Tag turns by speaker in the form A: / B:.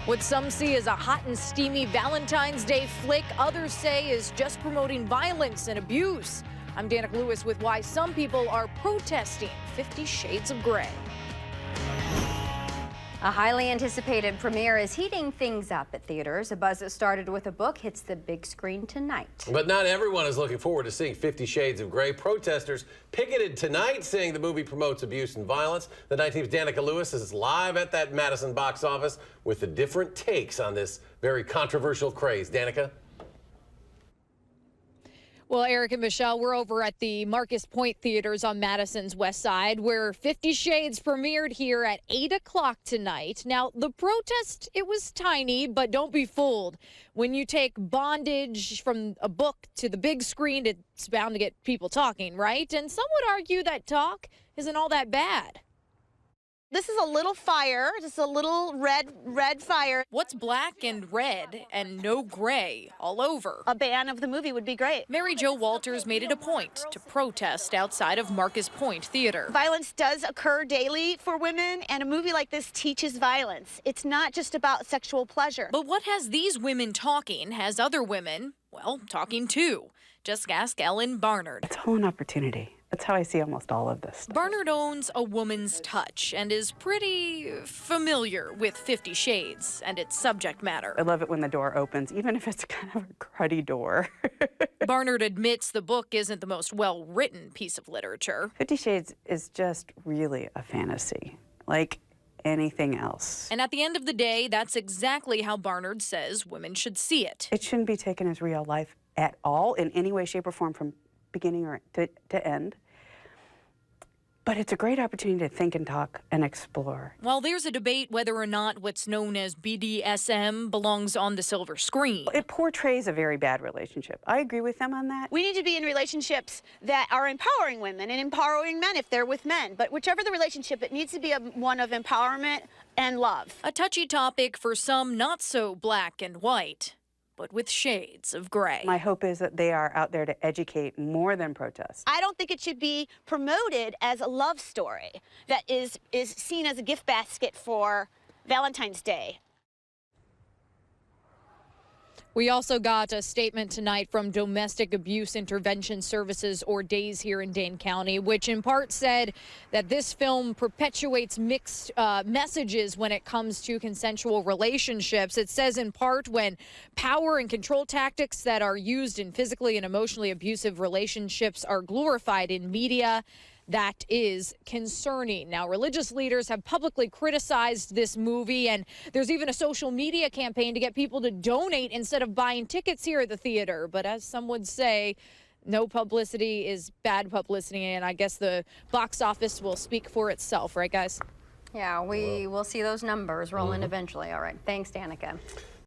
A: What some see as a hot and steamy Valentine's Day flick, others say is just promoting violence and abuse. I'm Danica Lewis with why some people are protesting 50 Shades of Grey.
B: A highly anticipated premiere is heating things up at theaters. A buzz that started with a book hits the big screen tonight.
C: But not everyone is looking forward to seeing 50 Shades of Grey. Protesters picketed tonight, saying the movie promotes abuse and violence. The Night Team's Danica Lewis is live at that Madison box office with the different takes on this very controversial craze. Danica?
A: Well, Eric and Michelle, we're over at the Marcus Point Theaters on Madison's West Side, where 50 Shades premiered here at 8 o'clock tonight. Now, the protest, it was tiny, but don't be fooled. When you take bondage from a book to the big screen, it's bound to get people talking, right? And some would argue that talk isn't all that bad.
D: This is a little fire, just a little red fire.
A: What's black and red and no gray all over?
D: A ban of the movie would be great.
A: Mary Jo Walters made it a point to protest outside of Marcus Point Theater.
D: Violence does occur daily for women, and a movie like this teaches violence. It's not just about sexual pleasure.
A: But what has these women talking has other women, well, talking too. Just ask Ellen Barnard.
E: It's all an opportunity. That's how I see almost all of this.
A: Barnard owns A Woman's Touch and is pretty familiar with 50 Shades and its subject matter.
E: I love it when the door opens, even if it's kind of a cruddy door.
A: Barnard admits the book isn't the most well-written piece of literature.
E: 50 Shades is just really a fantasy, like anything else.
A: And at the end of the day, that's exactly how Barnard says women should see it.
E: It shouldn't be taken as real life at all, in any way, shape, or form, from beginning or to end. But it's a great opportunity to think and talk and explore.
A: While there's a debate whether or not what's known as BDSM belongs on the silver screen.
E: It portrays a very bad relationship. I agree with them on that.
D: We need to be in relationships that are empowering women and empowering men if they're with men. But whichever the relationship, it needs to be one of empowerment and love.
A: A touchy topic for some not so black and white, but with shades of gray.
E: My hope is that they are out there to educate more than protest.
D: I don't think it should be promoted as a love story that is seen as a gift basket for Valentine's Day.
A: We also got a statement tonight from Domestic Abuse Intervention Services, or DAYS, here in Dane County, which in part said that this film perpetuates mixed messages when it comes to consensual relationships. It says in part, when power and control tactics that are used in physically and emotionally abusive relationships are glorified in media, that is concerning. Now, religious leaders have publicly criticized this movie, and there's even a social media campaign to get people to donate instead of buying tickets here at the theater. But as some would say, no publicity is bad publicity, and I guess the box office will speak for itself, right, guys?
B: Yeah, we will see those numbers rolling eventually. All right. Thanks, Danica.